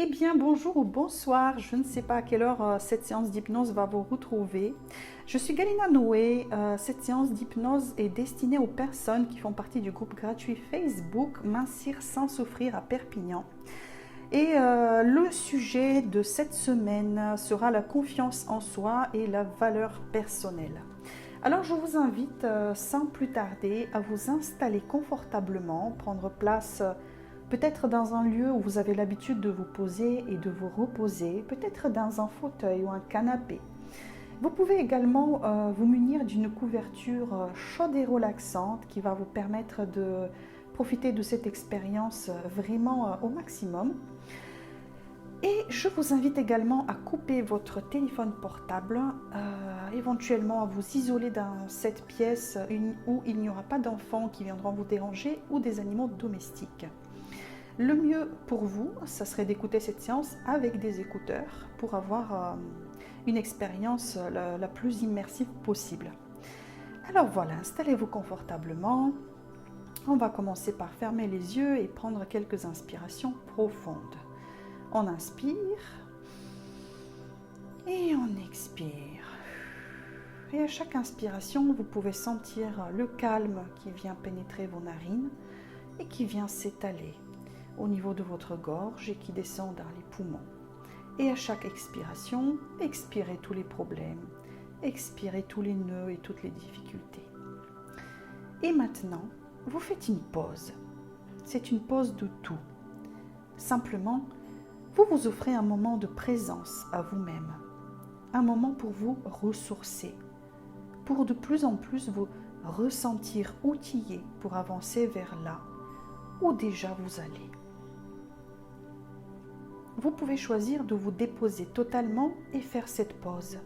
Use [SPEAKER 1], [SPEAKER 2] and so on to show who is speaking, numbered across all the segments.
[SPEAKER 1] Eh bien, bonjour ou bonsoir. Je ne sais pas à quelle heure cette séance d'hypnose va vous retrouver. Je suis Galina Noé. Cette séance d'hypnose est destinée aux personnes qui font partie du groupe gratuit Facebook Mincir sans souffrir à Perpignan. Et le sujet de cette semaine sera la confiance en soi et la valeur personnelle. Alors je vous invite sans plus tarder à vous installer confortablement, prendre place peut-être dans un lieu où vous avez l'habitude de vous poser et de vous reposer, peut-être dans un fauteuil ou un canapé. Vous pouvez également vous munir d'une couverture chaude et relaxante qui va vous permettre de profiter de cette expérience vraiment au maximum. Et je vous invite également à couper votre téléphone portable, éventuellement à vous isoler dans cette pièce où il n'y aura pas d'enfants qui viendront vous déranger ou des animaux domestiques. Le mieux pour vous, ça serait d'écouter cette séance avec des écouteurs pour avoir une expérience la plus immersive possible. Alors voilà, installez-vous confortablement. On va commencer par fermer les yeux et prendre quelques inspirations profondes. On inspire et on expire. Et à chaque inspiration, vous pouvez sentir le calme qui vient pénétrer vos narines et qui vient s'étaler au niveau de votre gorge et qui descend dans les poumons. Et à chaque expiration, expirez tous les problèmes, expirez tous les nœuds et toutes les difficultés. Et maintenant, vous faites une pause. C'est une pause de tout. Simplement, vous vous offrez un moment de présence à vous-même, un moment pour vous ressourcer, pour de plus en plus vous ressentir outillé pour avancer vers là où déjà vous allez. Vous pouvez choisir de vous déposer totalement et faire cette pause.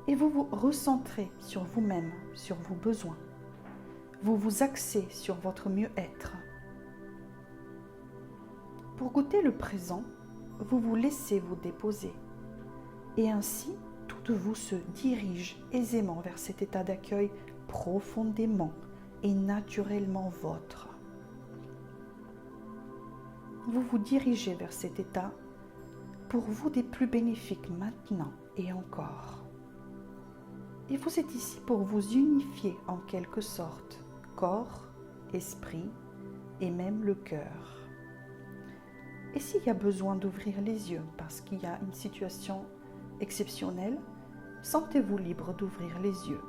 [SPEAKER 1] Et vous vous recentrez sur vous-même, sur vos besoins. Vous vous axez sur votre mieux-être. Pour goûter le présent, vous vous laissez vous déposer. Et ainsi, tout de vous se dirige aisément vers cet état d'accueil profondément et naturellement vôtre. Vous vous dirigez vers cet état pour vous des plus bénéfiques maintenant et encore. Et vous êtes ici pour vous unifier en quelque sorte, corps, esprit et même le cœur. Et s'il y a besoin d'ouvrir les yeux parce qu'il y a une situation exceptionnelle, sentez-vous libre d'ouvrir les yeux.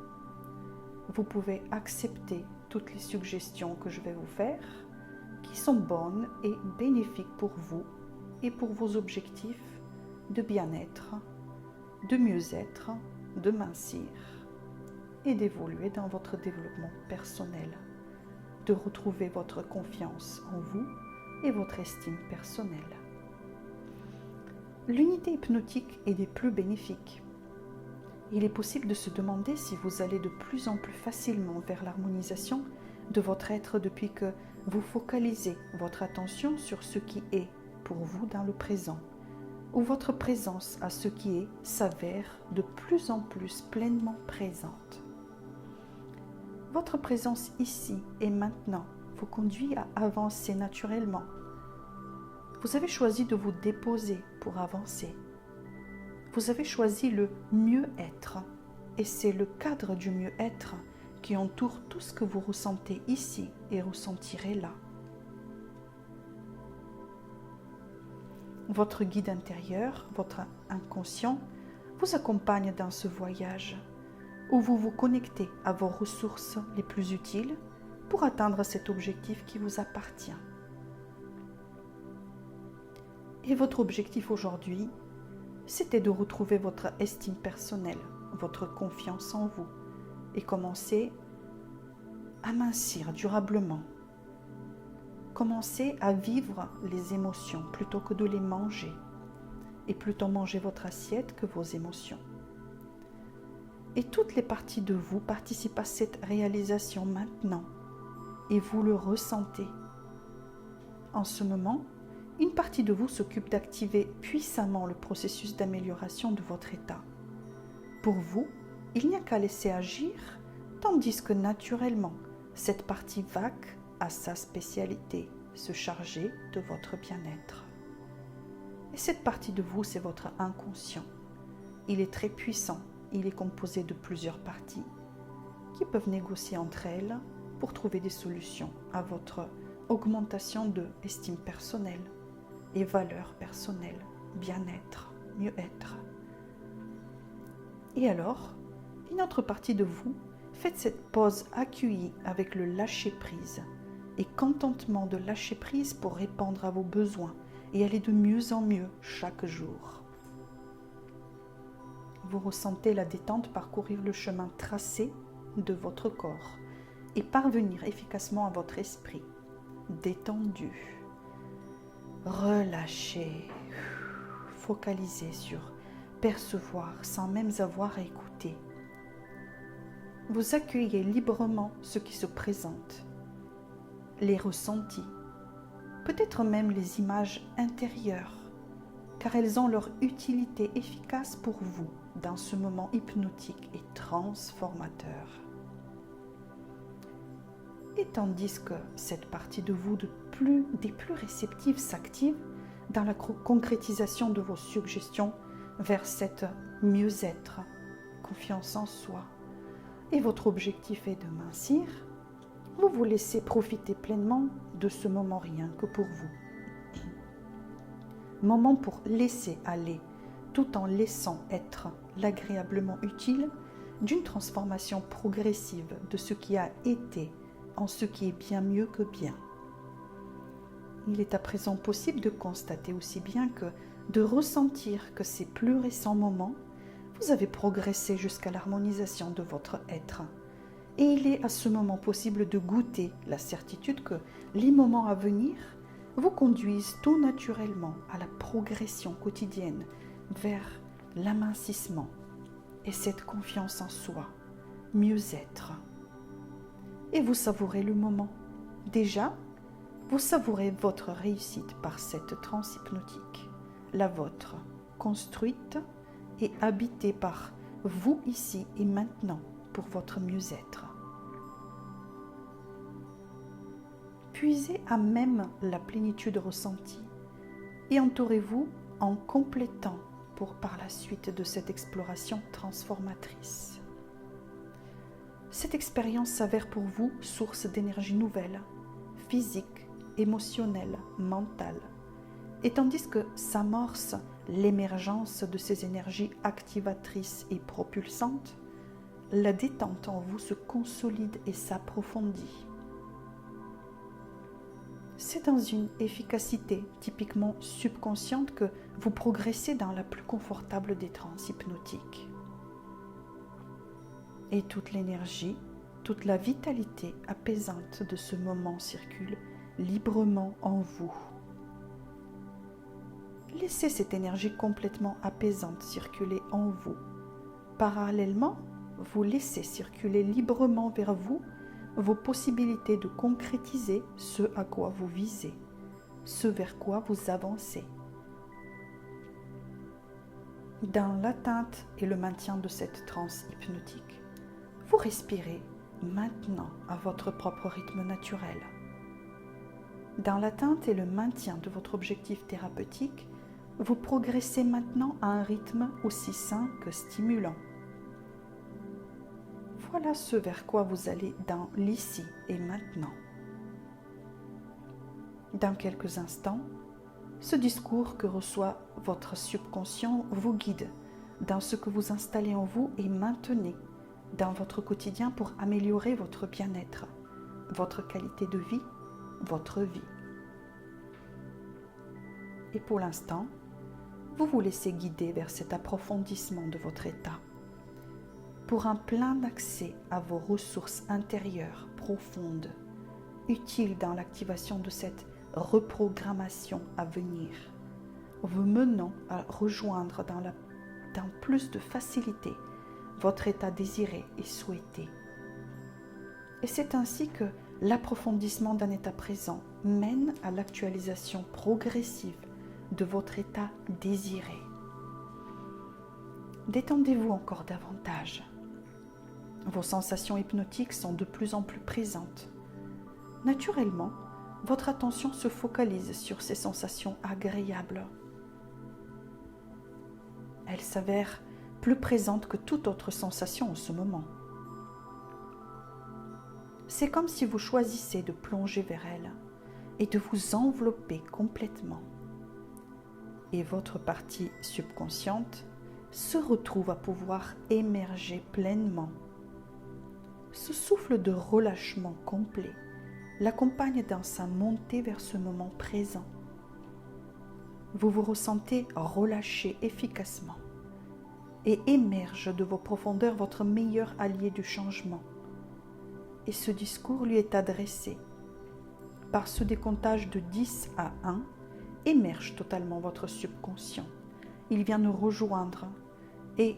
[SPEAKER 1] Vous pouvez accepter toutes les suggestions que je vais vous faire, qui sont bonnes et bénéfiques pour vous et pour vos objectifs de bien-être, de mieux-être, de mincir et d'évoluer dans votre développement personnel, de retrouver votre confiance en vous et votre estime personnelle. L'unité hypnotique est des plus bénéfiques. Il est possible de se demander si vous allez de plus en plus facilement vers l'harmonisation de votre être depuis que vous focalisez votre attention sur ce qui est pour vous dans le présent, où votre présence à ce qui est s'avère de plus en plus pleinement présente. Votre présence ici et maintenant vous conduit à avancer naturellement. Vous avez choisi de vous déposer pour avancer. Vous avez choisi le mieux-être et c'est le cadre du mieux-être qui entoure tout ce que vous ressentez ici et ressentirez là. Votre guide intérieur, votre inconscient, vous accompagne dans ce voyage où vous vous connectez à vos ressources les plus utiles pour atteindre cet objectif qui vous appartient. Et votre objectif aujourd'hui, c'était de retrouver votre estime personnelle, votre confiance en vous et commencer à mincir durablement. Commencez à vivre les émotions plutôt que de les manger et plutôt manger votre assiette que vos émotions. Et toutes les parties de vous participent à cette réalisation maintenant et vous le ressentez. En ce moment, une partie de vous s'occupe d'activer puissamment le processus d'amélioration de votre état. Pour vous, il n'y a qu'à laisser agir, tandis que naturellement, cette partie a sa spécialité, se charger de votre bien-être. Et cette partie de vous, c'est votre inconscient. Il est très puissant. Il est composé de plusieurs parties qui peuvent négocier entre elles pour trouver des solutions à votre augmentation de estime personnelle et valeur personnelle, bien-être, mieux-être. Et alors, une autre partie de vous, faites cette pause accueillie avec le lâcher-prise et contentement de lâcher prise pour répondre à vos besoins et aller de mieux en mieux chaque jour. Vous ressentez la détente parcourir le chemin tracé de votre corps et parvenir efficacement à votre esprit, détendu, relâché, focalisé sur percevoir sans même avoir à écouter. Vous accueillez librement ce qui se présente, les ressentis, peut-être même les images intérieures, car elles ont leur utilité efficace pour vous dans ce moment hypnotique et transformateur. Et tandis que cette partie de vous des plus réceptives s'active dans la concrétisation de vos suggestions vers cette mieux-être, confiance en soi, et votre objectif est de mincir, vous vous laissez profiter pleinement de ce moment rien que pour vous. Moment pour laisser aller, tout en laissant être l'agréablement utile d'une transformation progressive de ce qui a été en ce qui est bien mieux que bien. Il est à présent possible de constater aussi bien que de ressentir que ces plus récents moments, vous avez progressé jusqu'à l'harmonisation de votre être. Et il est à ce moment possible de goûter la certitude que les moments à venir vous conduisent tout naturellement à la progression quotidienne vers l'amincissement et cette confiance en soi, mieux-être. Et vous savourez le moment. Déjà, vous savourez votre réussite par cette transe hypnotique, la vôtre, construite et habitée par vous ici et maintenant pour votre mieux-être. Puisez à même la plénitude ressentie et entourez-vous en complétant pour par la suite de cette exploration transformatrice. Cette expérience s'avère pour vous source d'énergie nouvelle, physique, émotionnelle, mentale, et tandis que s'amorce l'émergence de ces énergies activatrices et propulsantes, la détente en vous se consolide et s'approfondit. C'est dans une efficacité typiquement subconsciente que vous progressez dans la plus confortable des transes hypnotiques. Et toute l'énergie, toute la vitalité apaisante de ce moment circule librement en vous. Laissez cette énergie complètement apaisante circuler en vous. Parallèlement, vous laissez circuler librement vers vous vos possibilités de concrétiser ce à quoi vous visez, ce vers quoi vous avancez. Dans l'atteinte et le maintien de cette transe hypnotique, vous respirez maintenant à votre propre rythme naturel. Dans l'atteinte et le maintien de votre objectif thérapeutique, vous progressez maintenant à un rythme aussi sain que stimulant. Voilà ce vers quoi vous allez dans l'ici et maintenant. Dans quelques instants, ce discours que reçoit votre subconscient vous guide dans ce que vous installez en vous et maintenez dans votre quotidien pour améliorer votre bien-être, votre qualité de vie, votre vie. Et pour l'instant, vous vous laissez guider vers cet approfondissement de votre état pour un plein accès à vos ressources intérieures profondes, utiles dans l'activation de cette reprogrammation à venir, vous menant à rejoindre dans plus de facilité votre état désiré et souhaité. Et c'est ainsi que l'approfondissement d'un état présent mène à l'actualisation progressive de votre état désiré. Détendez-vous encore davantage. Vos sensations hypnotiques sont de plus en plus présentes. Naturellement, votre attention se focalise sur ces sensations agréables. elle s'avère plus présente que toute autre sensation en ce moment. C'est comme si vous choisissez de plonger vers elle et de vous envelopper complètement. Et votre partie subconsciente se retrouve à pouvoir émerger pleinement. Ce souffle de relâchement complet l'accompagne dans sa montée vers ce moment présent. Vous vous ressentez relâché efficacement et émerge de vos profondeurs votre meilleur allié du changement. Et ce discours lui est adressé. Par ce décomptage de 10 à 1, émerge totalement votre subconscient. Il vient nous rejoindre et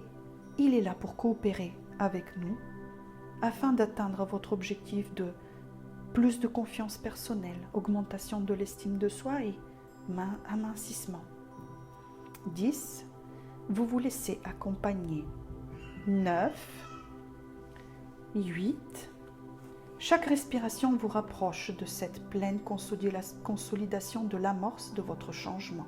[SPEAKER 1] il est là pour coopérer avec nous afin d'atteindre votre objectif de plus de confiance personnelle, augmentation de l'estime de soi et amincissement. 10. Vous vous laissez accompagner. 9. 8. Chaque respiration vous rapproche de cette pleine consolidation de l'amorce de votre changement.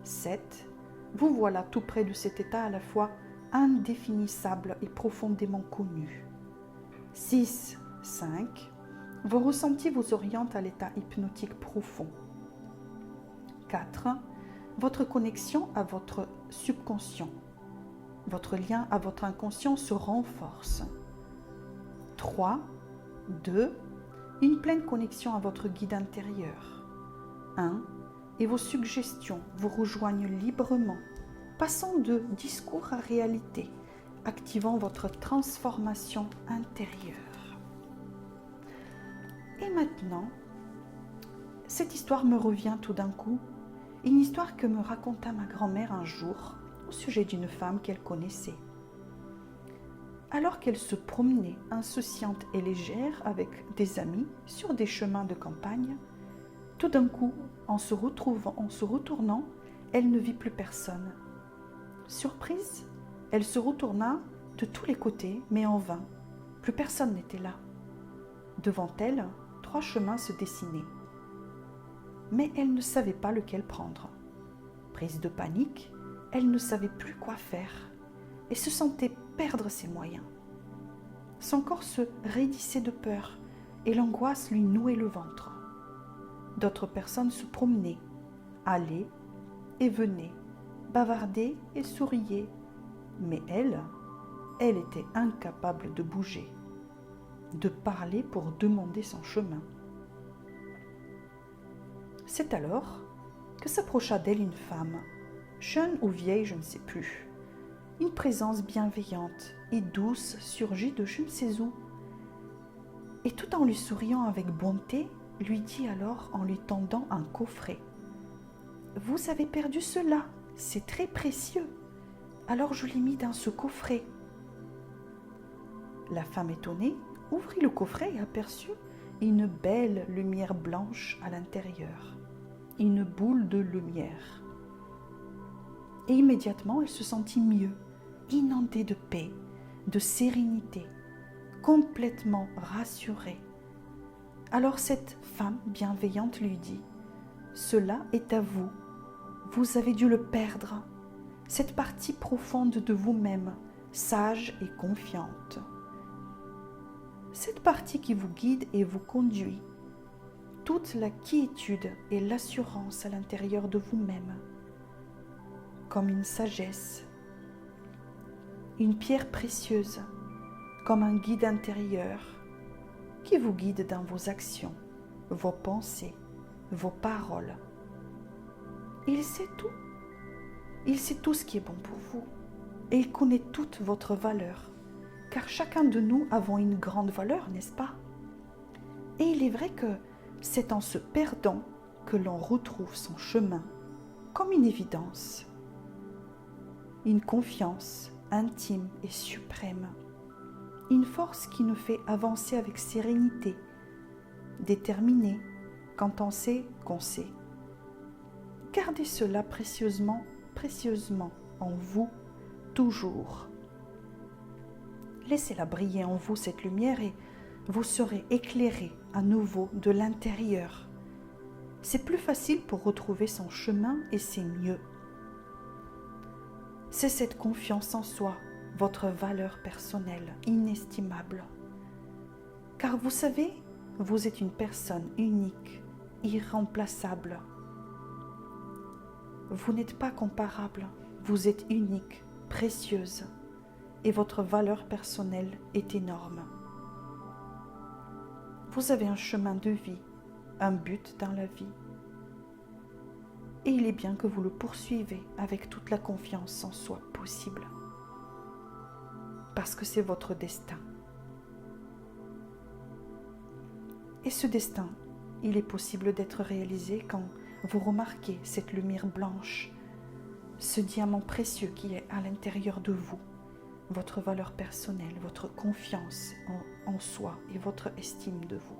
[SPEAKER 1] 7. Vous voilà tout près de cet état à la fois indéfinissable et profondément connu. 6. 5. Vos ressentis vous orientent à l'état hypnotique profond. 4. Votre connexion à votre subconscient. Votre lien à votre inconscient se renforce. 3. 2. Une pleine connexion à votre guide intérieur. 1. Et vos suggestions vous rejoignent librement, passant de discours à réalité, activant votre transformation intérieure. Et maintenant, cette histoire me revient tout d'un coup, une histoire que me raconta ma grand-mère un jour au sujet d'une femme qu'elle connaissait. Alors qu'elle se promenait insouciante et légère avec des amis sur des chemins de campagne, tout d'un coup, en se retournant, elle ne vit plus personne. Surprise, elle se retourna de tous les côtés, mais en vain. Plus personne n'était là. Devant elle, 3 chemins se dessinaient. Mais elle ne savait pas lequel prendre. Prise de panique, elle ne savait plus quoi faire et se sentait perdre ses moyens. Son corps se raidissait de peur et l'angoisse lui nouait le ventre. D'autres personnes se promenaient, allaient et venaient, bavardaient et souriaient. Mais elle était incapable de bouger, de parler pour demander son chemin. C'est alors que s'approcha d'elle une femme, jeune ou vieille, je ne sais plus. Une présence bienveillante et douce surgit de je ne sais où. Et tout en lui souriant avec bonté, lui dit alors en lui tendant un coffret. « Vous avez perdu cela, c'est très précieux. Alors je l'ai mis dans ce coffret. » La femme étonnée ouvrit le coffret et aperçut une belle lumière blanche à l'intérieur, une boule de lumière. Et immédiatement, elle se sentit mieux, inondée de paix, de sérénité, complètement rassurée. Alors cette femme bienveillante lui dit « Cela est à vous, vous avez dû le perdre, cette partie profonde de vous-même, sage et confiante. Cette partie qui vous guide et vous conduit, toute la quiétude et l'assurance à l'intérieur de vous-même, comme une sagesse, une pierre précieuse, comme un guide intérieur qui vous guide dans vos actions, vos pensées, vos paroles. Il sait tout. Il sait tout ce qui est bon pour vous et il connaît toute votre valeur, car chacun de nous avons une grande valeur, n'est-ce pas? Et il est vrai que c'est en se perdant que l'on retrouve son chemin, comme une évidence, une confiance intime et suprême, une force qui nous fait avancer avec sérénité, déterminée quand on sait qu'on sait. Gardez cela précieusement en vous, toujours. Laissez-la briller en vous, cette lumière, et vous serez éclairé à nouveau de l'intérieur. C'est plus facile pour retrouver son chemin et c'est mieux. C'est cette confiance en soi, votre valeur personnelle inestimable. Car vous savez, vous êtes une personne unique, irremplaçable. Vous n'êtes pas comparable, vous êtes unique, précieuse, et votre valeur personnelle est énorme. Vous avez un chemin de vie, un but dans la vie. Et il est bien que vous le poursuivez avec toute la confiance en soi possible. Parce que c'est votre destin. Et ce destin, il est possible d'être réalisé quand vous remarquez cette lumière blanche, ce diamant précieux qui est à l'intérieur de vous, votre valeur personnelle, votre confiance en soi et votre estime de vous.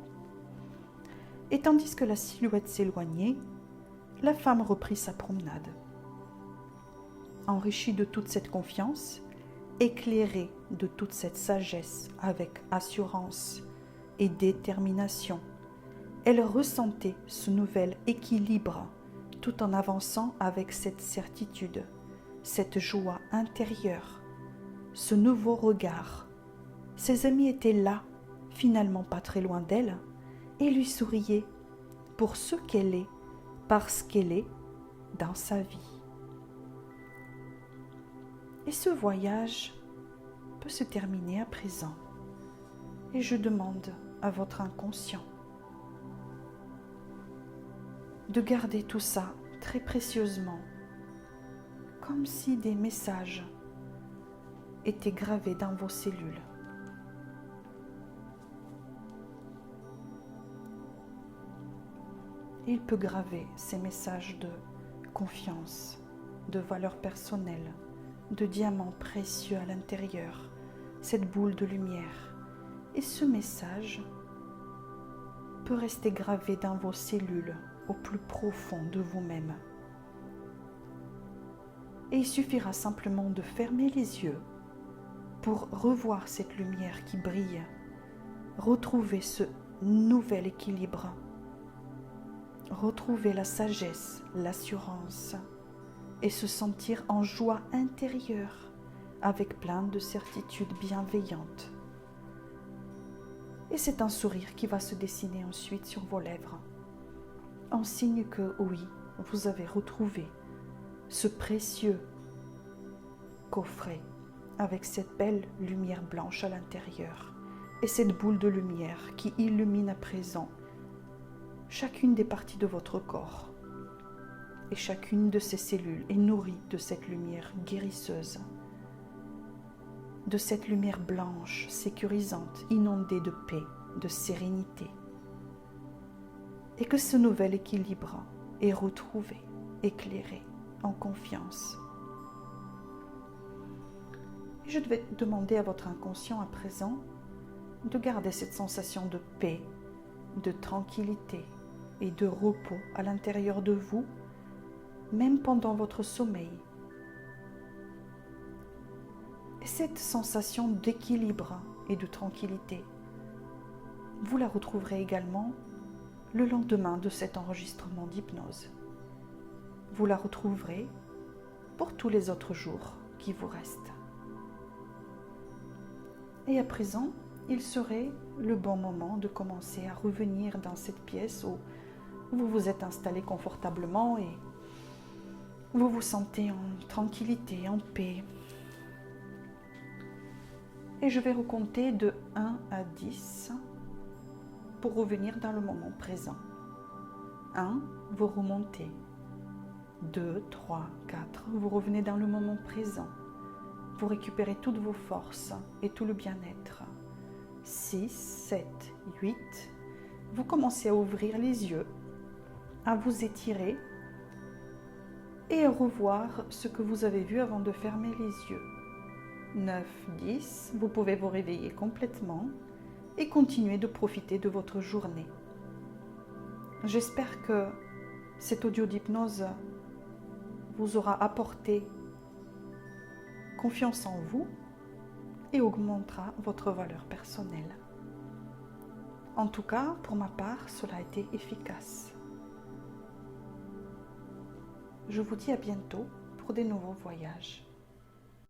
[SPEAKER 1] Et tandis que la silhouette s'éloignait, la femme reprit sa promenade. Enrichie de toute cette confiance, éclairée de toute cette sagesse avec assurance et détermination, elle ressentait ce nouvel équilibre tout en avançant avec cette certitude, cette joie intérieure, ce nouveau regard. Ses amis étaient là, finalement pas très loin d'elle, et lui souriaient pour ce qu'elle est, parce qu'elle est dans sa vie. Et ce voyage peut se terminer à présent. Et je demande à votre inconscient de garder tout ça très précieusement, comme si des messages étaient gravés dans vos cellules. Il peut graver ces messages de confiance, de valeur personnelle, de diamants précieux à l'intérieur, cette boule de lumière. Et ce message peut rester gravé dans vos cellules, au plus profond de vous-même. Et il suffira simplement de fermer les yeux pour revoir cette lumière qui brille, retrouver ce nouvel équilibre, retrouver la sagesse, l'assurance et se sentir en joie intérieure avec plein de certitudes bienveillantes. Et c'est un sourire qui va se dessiner ensuite sur vos lèvres, en signe que oui, vous avez retrouvé ce précieux coffret avec cette belle lumière blanche à l'intérieur et cette boule de lumière qui illumine à présent chacune des parties de votre corps. Et chacune de ces cellules est nourrie de cette lumière guérisseuse, de cette lumière blanche, sécurisante, inondée de paix, de sérénité. Et que ce nouvel équilibre est retrouvé, éclairé, en confiance. Et je vais demander à votre inconscient à présent de garder cette sensation de paix, de tranquillité et de repos à l'intérieur de vous, même pendant votre sommeil. Et cette sensation d'équilibre et de tranquillité, vous la retrouverez également le lendemain de cet enregistrement d'hypnose. Vous la retrouverez pour tous les autres jours qui vous restent. Et à présent, il serait le bon moment de commencer à revenir dans cette pièce où vous vous êtes installé confortablement et vous vous sentez en tranquillité, en paix. Et je vais recompter de 1 à 10 pour revenir dans le moment présent. 1, vous remontez. 2, 3, 4, vous revenez dans le moment présent. Vous récupérez toutes vos forces et tout le bien-être. 6, 7, 8, vous commencez à ouvrir les yeux, à vous étirer et à revoir ce que vous avez vu avant de fermer les yeux. 9, 10, vous pouvez vous réveiller complètement et continuer de profiter de votre journée. J'espère que cet audio d'hypnose vous aura apporté confiance en vous et augmentera votre valeur personnelle. En tout cas, pour ma part, cela a été efficace. Je vous dis à bientôt pour des nouveaux voyages.